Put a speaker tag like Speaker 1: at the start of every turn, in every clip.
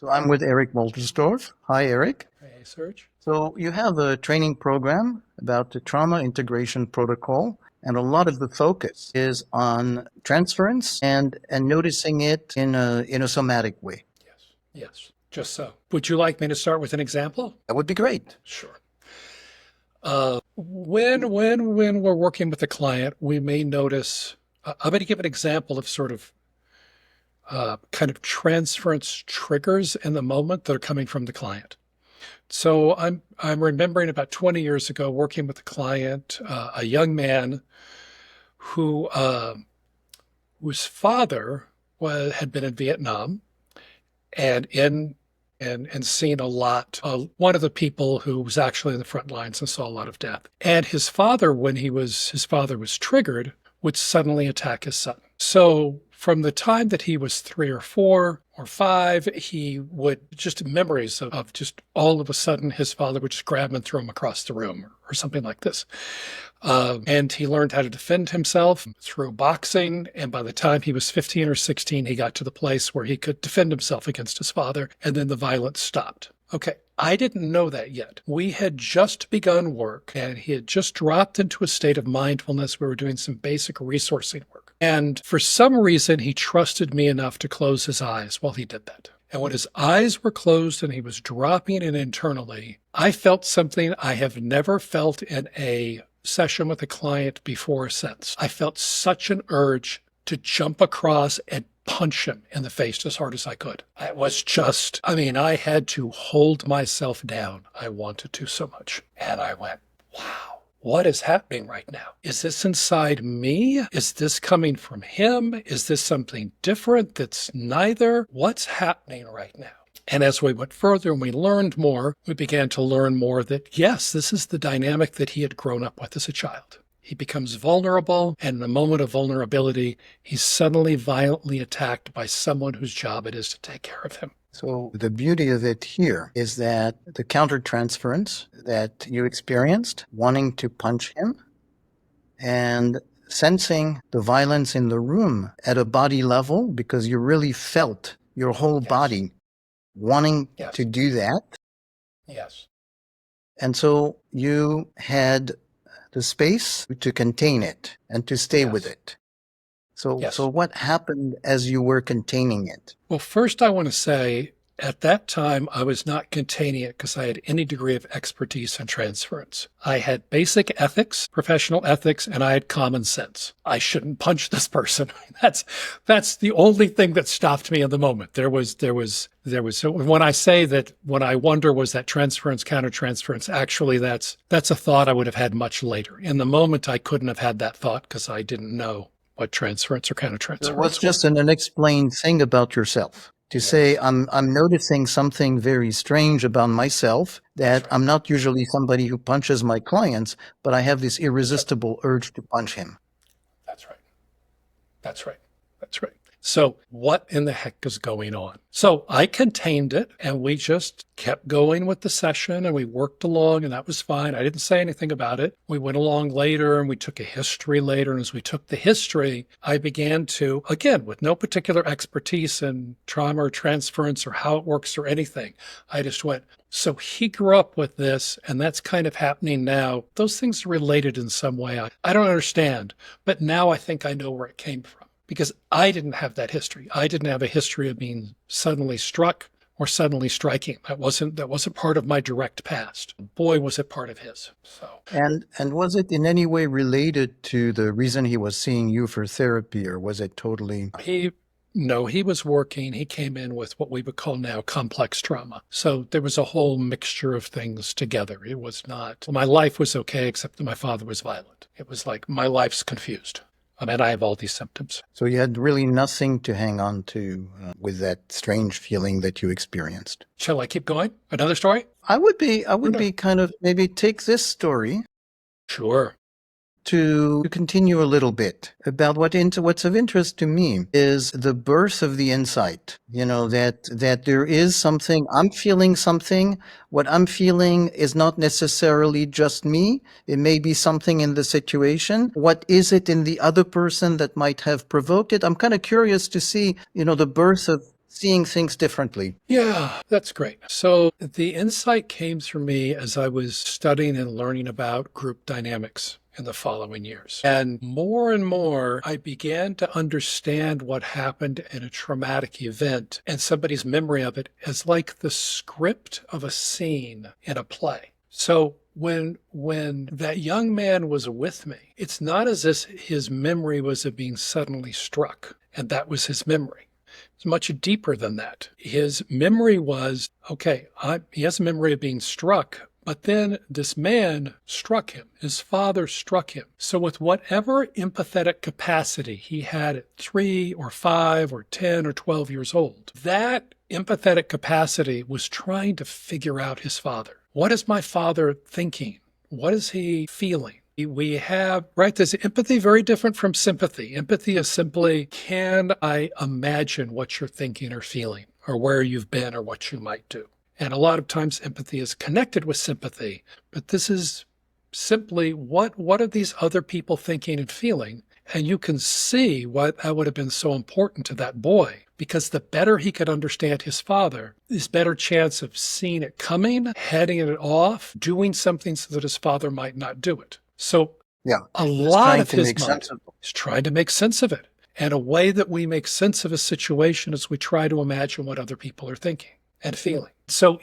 Speaker 1: So I'm with Eric Wolterstorff. Hi, Eric.
Speaker 2: Hey, Serge.
Speaker 1: So you have a training program about the trauma integration protocol, and a lot of the focus is on transference and noticing it in a somatic way.
Speaker 2: Yes, yes, just so. Would you like me to start with an example?
Speaker 1: That would be great.
Speaker 2: Sure. When we're working with a client, we may notice. I'm going to give an example of sort of kind of transference triggers in the moment that are coming from the client. So I'm remembering about 20 years ago working with a client, a young man who whose father had been in Vietnam and seen a lot. One of the people who was actually in the front lines and saw a lot of death. And his father, when his father was triggered, would suddenly attack his son. So from the time that he was 3 or 4 or 5, he would just memories of just all of a sudden his father would just grab him and throw him across the room or something like this. And he learned how to defend himself through boxing. And by the time he was 15 or 16, he got to the place where he could defend himself against his father. And then the violence stopped. Okay, I didn't know that yet. We had just begun work and he had just dropped into a state of mindfulness. We were doing some basic resourcing work. And for some reason, he trusted me enough to close his eyes while he did that. And when his eyes were closed and he was dropping in internally, I felt something I have never felt in a session with a client before or since. I felt such an urge to jump across and punch him in the face as hard as I could. It was just, I had to hold myself down. I wanted to so much. And I went, wow, what is happening right now? Is this inside me? Is this coming from him? Is this something different that's neither? What's happening right now? And as we went further and we learned more, we began to learn more that, yes, this is the dynamic that he had grown up with as a child. He becomes vulnerable, and in a moment of vulnerability, he's suddenly violently attacked by someone whose job it is to take care of him.
Speaker 1: So the beauty of it here is that the counter-transference that you experienced, wanting to punch him and sensing the violence in the room at a body level, because you really felt your whole body wanting to do that.
Speaker 2: Yes.
Speaker 1: And so you had the space to contain it and to stay with it. So what happened as you were containing it?
Speaker 2: Well, first I want to say at that time, I was not containing it because I had any degree of expertise in transference. I had basic ethics, professional ethics, and I had common sense. I shouldn't punch this person. That's the only thing that stopped me in the moment. There was. So when I say that, when I wonder was that transference, counter-transference, actually that's a thought I would have had much later. In the moment, I couldn't have had that thought because I didn't know what transference or counter-transference was.
Speaker 1: What's just an unexplained thing about yourself? To say, I'm noticing something very strange about myself, that I'm not usually somebody who punches my clients, but I have this irresistible urge to punch him.
Speaker 2: That's right. That's right. That's right. So what in the heck is going on? So I contained it and we just kept going with the session and we worked along and that was fine. I didn't say anything about it. We went along later and we took a history later. And as we took the history, I began to, again, with no particular expertise in trauma or transference or how it works or anything, I just went, so he grew up with this and that's kind of happening now. Those things are related in some way. I don't understand, but now I think I know where it came from. Because I didn't have that history. I didn't have a history of being suddenly struck or suddenly striking. That wasn't part of my direct past. Boy, was it part of his. So
Speaker 1: and was it in any way related to the reason he was seeing you for therapy, or was it totally?
Speaker 2: No, he was working. He came in with what we would call now complex trauma. So there was a whole mixture of things together. It was not, my life was okay, except that my father was violent. It was like my life's confused. And I have all these symptoms.
Speaker 1: So you had really nothing to hang on to with that strange feeling that you experienced.
Speaker 2: Shall I keep going? Another story?
Speaker 1: I would be kind of maybe take this story.
Speaker 2: Sure.
Speaker 1: To continue a little bit about what's of interest to me is the birth of the insight, that there is something, I'm feeling something. What I'm feeling is not necessarily just me. It may be something in the situation. What is it in the other person that might have provoked it? I'm kind of curious to see, the birth of seeing things differently.
Speaker 2: Yeah, that's great. So the insight came through me as I was studying and learning about group dynamics in the following years. And more, I began to understand what happened in a traumatic event and somebody's memory of it as like the script of a scene in a play. So when that young man was with me, it's not as if his memory was of being suddenly struck, and that was his memory. It's much deeper than that. His memory was, okay, he has a memory of being struck, but then this man struck him. His father struck him. So with whatever empathetic capacity he had at 3 or 5 or 10 or 12 years old, that empathetic capacity was trying to figure out his father. What is my father thinking? What is he feeling? We have, right, there's empathy very different from sympathy. Empathy is simply, can I imagine what you're thinking or feeling, or where you've been, or what you might do? And a lot of times empathy is connected with sympathy, but this is simply what are these other people thinking and feeling? And you can see why that would have been so important to that boy, because the better he could understand his father, his better chance of seeing it coming, heading it off, doing something so that his father might not do it. So
Speaker 1: Yeah,
Speaker 2: a
Speaker 1: he's
Speaker 2: lot
Speaker 1: trying
Speaker 2: of
Speaker 1: to
Speaker 2: his
Speaker 1: make
Speaker 2: mind
Speaker 1: sense of it.
Speaker 2: is trying to make sense of it. And a way that we make sense of a situation is we try to imagine what other people are thinking and feeling. So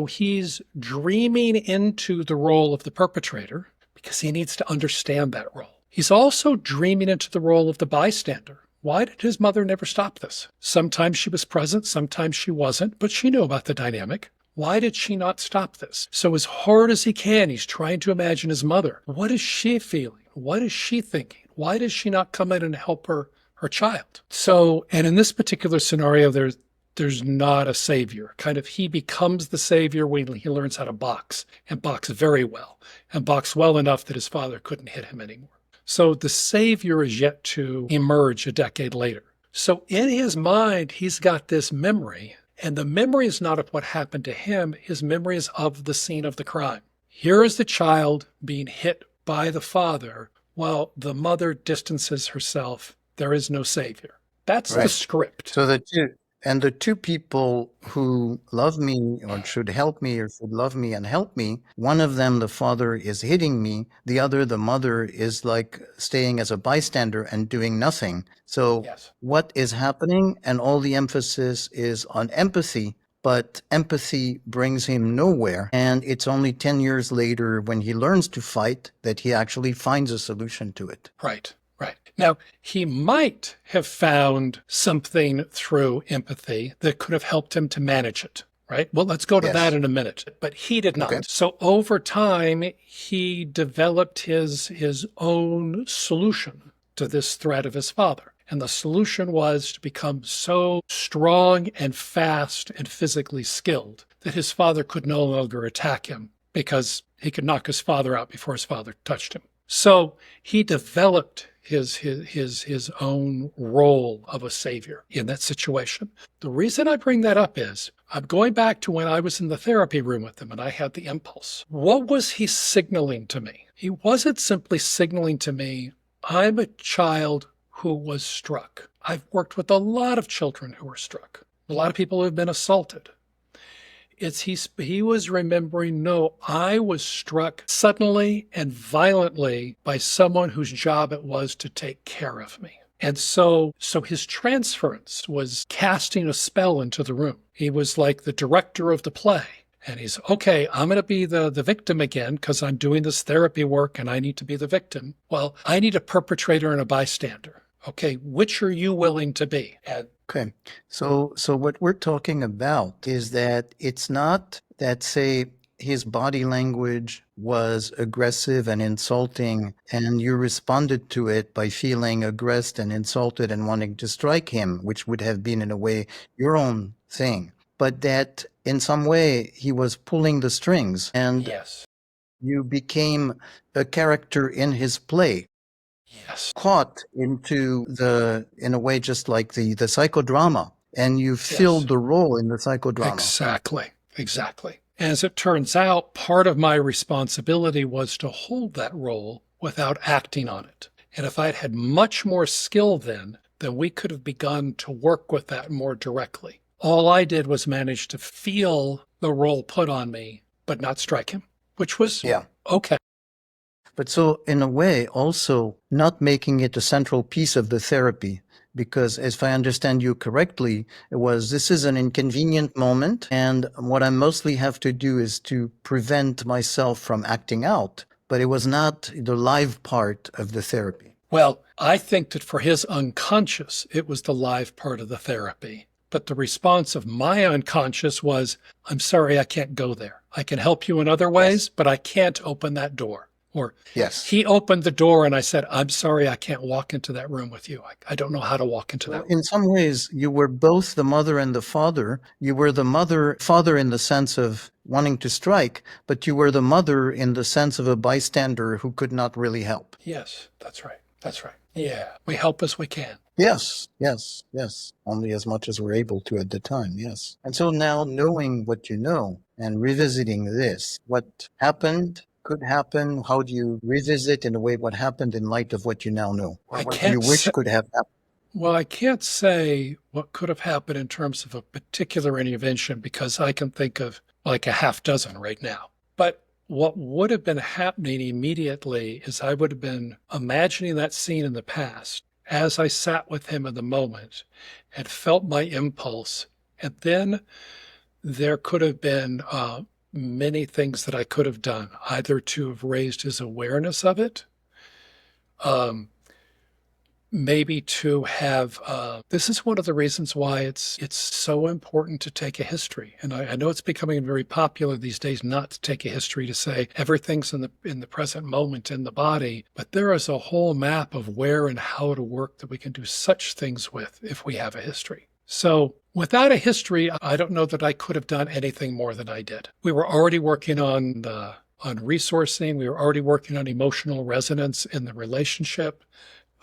Speaker 2: he's dreaming into the role of the perpetrator because he needs to understand that role. He's also dreaming into the role of the bystander. Why did his mother never stop this? Sometimes she was present, sometimes she wasn't, but she knew about the dynamic. Why did she not stop this? So as hard as he can, he's trying to imagine his mother. What is she feeling? What is she thinking? Why does she not come in and help her child? So, and in this particular scenario, there's not a savior. Kind of he becomes the savior when he learns how to box, and box very well, and box well enough that his father couldn't hit him anymore. So the savior is yet to emerge a decade later. So in his mind, he's got this memory, and the memory is not of what happened to him. His memory is of the scene of the crime. Here is the child being hit by the father while the mother distances herself. There is no savior. That's the
Speaker 1: Right.
Speaker 2: script.
Speaker 1: So the two people who love me or should help me or should love me and help me, one of them, the father, is hitting me. The other, the mother, is like staying as a bystander and doing nothing. So
Speaker 2: Yes.
Speaker 1: what is happening? And all the emphasis is on empathy, but empathy brings him nowhere. And it's only 10 years later when he learns to fight that he actually finds a solution to it.
Speaker 2: Right. Right. Now, he might have found something through empathy that could have helped him to manage it, right? Well, let's go to that
Speaker 1: Yes.
Speaker 2: in a minute, but he did not.
Speaker 1: Okay.
Speaker 2: So over time, he developed his own solution to this threat of his father. And the solution was to become so strong and fast and physically skilled that his father could no longer attack him because he could knock his father out before his father touched him. So he developed his own role of a savior in that situation. The reason I bring that up is I'm going back to when I was in the therapy room with him and I had the impulse. What was he signaling to me? He wasn't simply signaling to me, I'm a child who was struck. I've worked with a lot of children who were struck. A lot of people who have been assaulted. He was remembering, no, I was struck suddenly and violently by someone whose job it was to take care of me. And so his transference was casting a spell into the room. He was like the director of the play. And he's, okay, I'm going to be the victim again because I'm doing this therapy work and I need to be the victim. Well, I need a perpetrator and a bystander. Okay, which are you willing to be? And
Speaker 1: Okay. So what we're talking about is that it's not that, say, his body language was aggressive and insulting, and you responded to it by feeling aggressed and insulted and wanting to strike him, which would have been, in a way, your own thing. But that in some way he was pulling the strings, and
Speaker 2: yes,
Speaker 1: you became a character in his play,
Speaker 2: yes,
Speaker 1: caught into in a way, just like the psychodrama, and you
Speaker 2: yes.
Speaker 1: filled the role in the psychodrama.
Speaker 2: Exactly. As it turns out, part of my responsibility was to hold that role without acting on it. And if I'd had much more skill then, then we could have begun to work with that more directly. All I did was manage to feel the role put on me, but not strike him, which was
Speaker 1: Yeah.
Speaker 2: okay.
Speaker 1: But so in a way, also not making it a central piece of the therapy, because if I understand you correctly, it was, this is an inconvenient moment, and what I mostly have to do is to prevent myself from acting out, but it was not the live part of the therapy.
Speaker 2: Well, I think that for his unconscious, it was the live part of the therapy. But the response of my unconscious was, I'm sorry, I can't go there. I can help you in other ways, but I can't open that door. Or
Speaker 1: Yes.
Speaker 2: he opened the door and I said, I'm sorry, I can't walk into that room with you. I don't know how to walk into that room.
Speaker 1: In some ways, you were both the mother and the father. You were the father in the sense of wanting to strike, but you were the mother in the sense of a bystander who could not really help.
Speaker 2: Yes, that's right. That's right. Yeah, we help as we can.
Speaker 1: Yes, yes, yes. Only as much as we're able to at the time, yes. And so now, knowing what you know and revisiting this, what happened, could happen, how do you revisit in a way what happened in light of what you now know? Or what you wish could have happened?
Speaker 2: Well, I can't say what could have happened in terms of a particular intervention because I can think of like a half dozen right now. But what would have been happening immediately is I would have been imagining that scene in the past as I sat with him in the moment and felt my impulse. And then there could have been many things that I could have done, either to have raised his awareness of it, maybe to have, this is one of the reasons why it's so important to take a history. And I know it's becoming very popular these days not to take a history, to say everything's in the present moment in the body, but there is a whole map of where and how to work that we can do such things with if we have a history. So without a history, I don't know that I could have done anything more than I did. We were already working on resourcing. We were already working on emotional resonance in the relationship.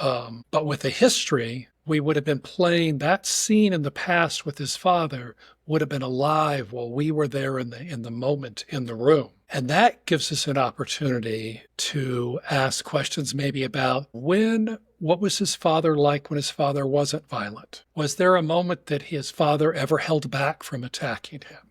Speaker 2: But with a history, we would have been playing that scene in the past with his father would have been alive while we were there in the moment in the room. And that gives us an opportunity to ask questions maybe about what was his father like when his father wasn't violent? Was there a moment that his father ever held back from attacking him?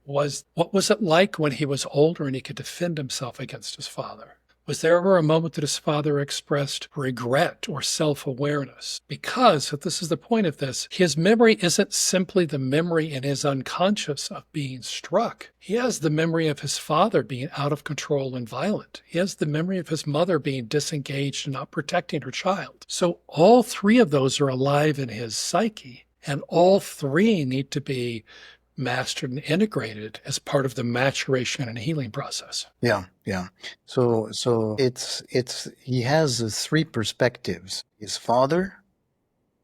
Speaker 2: What was it like when he was older and he could defend himself against his father? Was there ever a moment that his father expressed regret or self-awareness? Because, this is the point of this, his memory isn't simply the memory in his unconscious of being struck. He has the memory of his father being out of control and violent. He has the memory of his mother being disengaged and not protecting her child. So all three of those are alive in his psyche, and all three need to be mastered and integrated as part of the maturation and healing process.
Speaker 1: Yeah, yeah. So it's he has three perspectives: his father,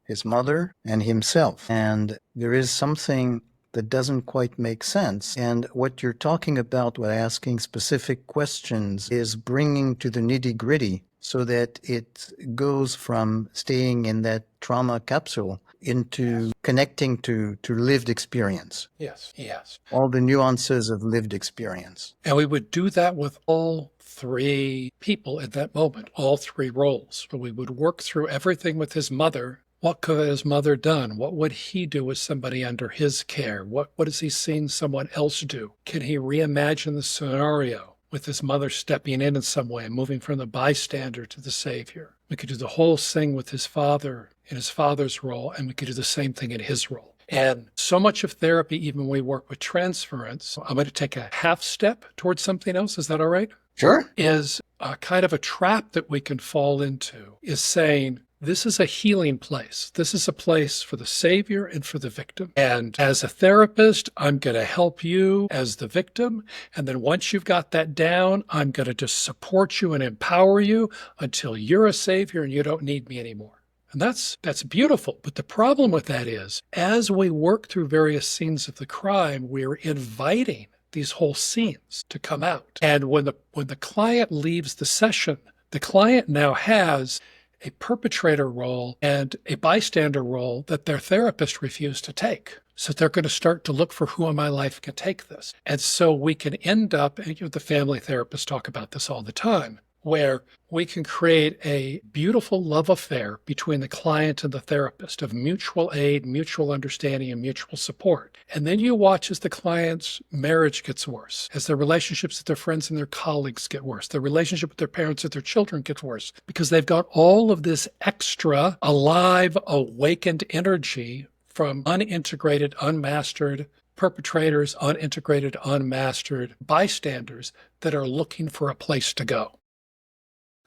Speaker 1: his mother, and himself. And there is something that doesn't quite make sense. And what you're talking about by asking specific questions is bringing to the nitty-gritty so that it goes from staying in that trauma capsule into connecting to lived experience.
Speaker 2: Yes, yes.
Speaker 1: All the nuances of lived experience.
Speaker 2: And we would do that with all three people at that moment, all three roles. So we would work through everything with his mother. What could his mother done? What would he do with somebody under his care? What has he seen someone else do? Can he reimagine the scenario with his mother stepping in some way, moving from the bystander to the savior? We could do the whole thing with his father in his father's role, and we could do the same thing in his role. And so much of therapy, even when we work with transference, I'm going to take a half step towards something else. Is that all right?
Speaker 1: Sure.
Speaker 2: Is a kind of a trap that we can fall into, is saying, this is a healing place. This is a place for the savior and for the victim. And as a therapist, I'm going to help you as the victim. And then once you've got that down, I'm going to just support you and empower you until you're a savior and you don't need me anymore. And that's beautiful. But the problem with that is, as we work through various scenes of the crime, we're inviting these whole scenes to come out. And when the client leaves the session, the client now has a perpetrator role and a bystander role that their therapist refused to take. So they're going to start to look for who in my life can take this. And so we can end up, and the family therapists talk about this all the time, where we can create a beautiful love affair between the client and the therapist of mutual aid, mutual understanding, and mutual support. And then you watch as the client's marriage gets worse, as their relationships with their friends and their colleagues get worse, their relationship with their parents and their children gets worse, because they've got all of this extra alive, awakened energy from unintegrated, unmastered perpetrators, unintegrated, unmastered bystanders that are looking for a place to go.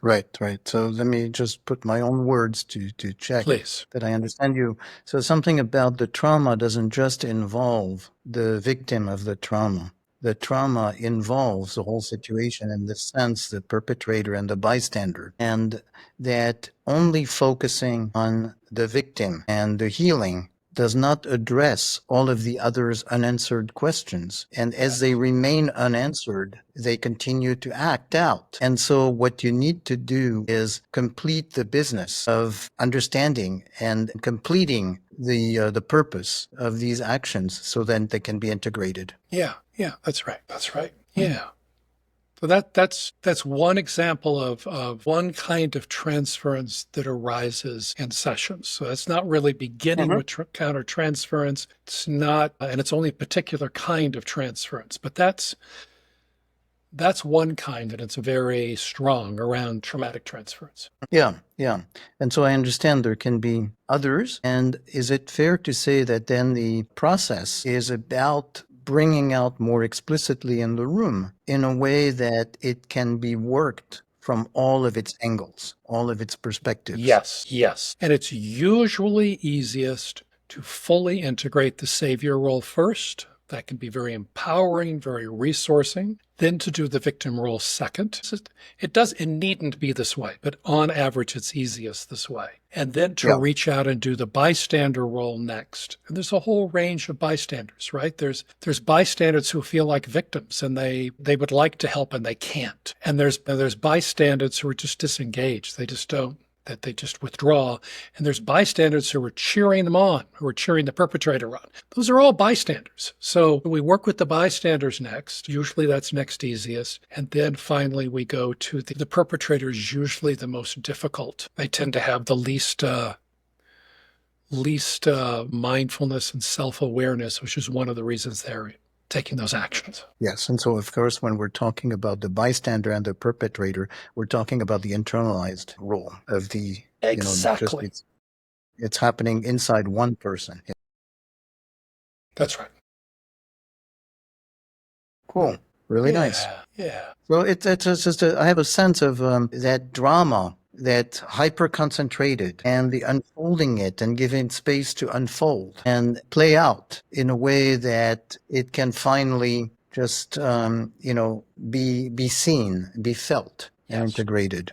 Speaker 1: Right, right. So let me just put my own words to check
Speaker 2: Please.
Speaker 1: that I understand you. So something about the trauma doesn't just involve the victim of the trauma. The trauma involves the whole situation, in the sense, the perpetrator and the bystander, and that only focusing on the victim and the healing does not address all of the others' unanswered questions. And as they remain unanswered, they continue to act out. And so what you need to do is complete the business of understanding and completing the purpose of these actions so then they can be integrated.
Speaker 2: Yeah, that's right. That's right. Yeah. So that's one example of one kind of transference that arises in sessions. So that's not really beginning with counter-transference. It's not, and it's only a particular kind of transference. But that's one kind, and it's very strong around traumatic transference.
Speaker 1: Yeah, yeah. And so I understand there can be others. And is it fair to say that then the process is about bringing out more explicitly in the room in a way that it can be worked from all of its angles, all of its perspectives?
Speaker 2: Yes, yes. And it's usually easiest to fully integrate the savior role first. That can be very empowering, very resourcing. Then to do the victim role second. It needn't be this way, but on average, it's easiest this way. And then to reach out and do the bystander role next. And there's a whole range of bystanders, right? There's bystanders who feel like victims and they would like to help and they can't. And there's bystanders who are just disengaged. They just don't. That they just withdraw. And there's bystanders who are cheering them on, who are cheering the perpetrator on. Those are all bystanders. So we work with the bystanders next. Usually that's next easiest. And then finally we go to the perpetrator is usually the most difficult. They tend to have the least mindfulness and self-awareness, which is one of the reasons they're taking those actions.
Speaker 1: Yes. And so, of course, when we're talking about the bystander and the perpetrator, we're talking about the internalized role of the,
Speaker 2: exactly.
Speaker 1: It's happening inside one person.
Speaker 2: That's right.
Speaker 1: Cool. Really nice.
Speaker 2: Yeah.
Speaker 1: Well, it's just I have a sense of that drama, that hyper concentrated, and the unfolding it and giving space to unfold and play out in a way that it can finally just be seen, be felt, and integrated.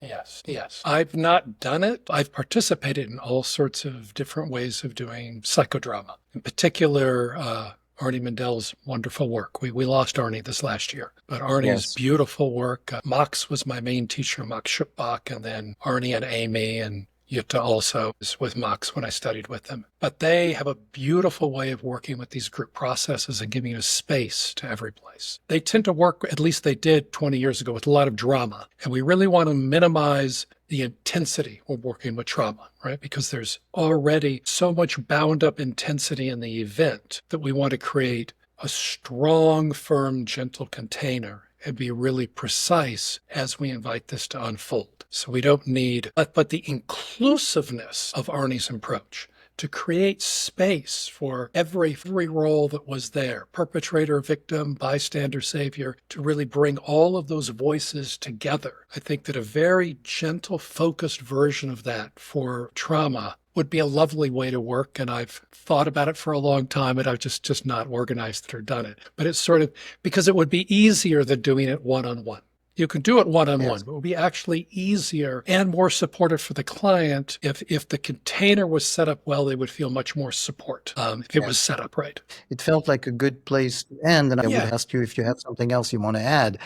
Speaker 2: Yes. I've not done it. I've participated in all sorts of different ways of doing psychodrama. In particular, Arnie Mendel's wonderful work. We lost Arnie this last year, but Arnie's beautiful work. Max was my main teacher, Max Schuppbach, and then Arnie and Amy and Jutta also was with Max when I studied with them. But they have a beautiful way of working with these group processes and giving a space to every place. They tend to work, at least they did 20 years ago, with a lot of drama. And we really want to minimize the intensity when working with trauma, right? Because there's already so much bound up intensity in the event that we want to create a strong, firm, gentle container and be really precise as we invite this to unfold. So we don't need, but the inclusiveness of Arnie's approach to create space for every role that was there, perpetrator, victim, bystander, savior, to really bring all of those voices together. I think that a very gentle, focused version of that for trauma would be a lovely way to work. And I've thought about it for a long time, and I've just not organized it or done it. But it's sort of because it would be easier than doing it one-on-one. You can do it one-on-one, but it would be actually easier and more supportive for the client if the container was set up well. They would feel much more support if it was set up right.
Speaker 1: It felt like a good place to end, and I would ask you if you have something else you want to add.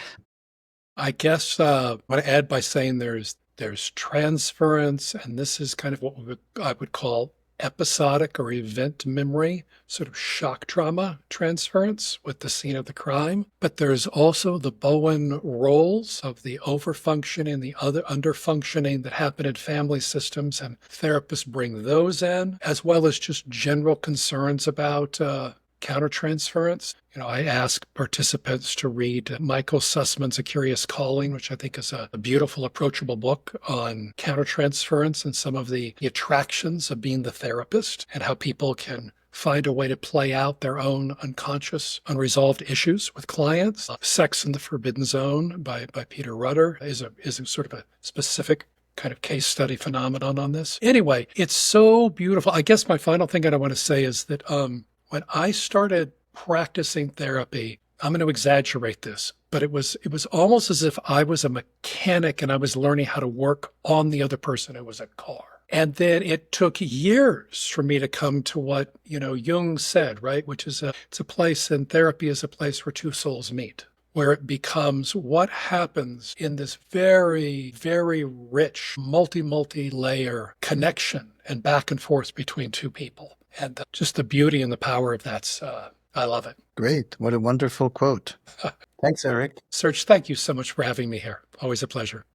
Speaker 2: I guess I want to add by saying there's transference, and this is kind of what I would call episodic or event memory, sort of shock trauma transference with the scene of the crime. But there's also the Bowen roles of the overfunctioning, the other underfunctioning that happen in family systems, and therapists bring those in, as well as just general concerns about countertransference. I ask participants to read Michael Sussman's A Curious Calling, which I think is a beautiful, approachable book on countertransference and some of the attractions of being the therapist and how people can find a way to play out their own unconscious, unresolved issues with clients. Sex in the Forbidden Zone by Peter Rutter is a sort of a specific kind of case study phenomenon on this. Anyway, it's so beautiful. I guess my final thing that I want to say is that when I started practicing therapy, I'm going to exaggerate this, but it was almost as if I was a mechanic and I was learning how to work on the other person. It was a car. And then it took years for me to come to what, Jung said, right? Which is it's a place, and therapy is a place where two souls meet, where it becomes what happens in this very, very rich, multi-layer connection and back and forth between two people. And just the beauty and the power of that, I love it.
Speaker 1: Great. What a wonderful quote. Thanks, Eric.
Speaker 2: Serge, thank you so much for having me here. Always a pleasure.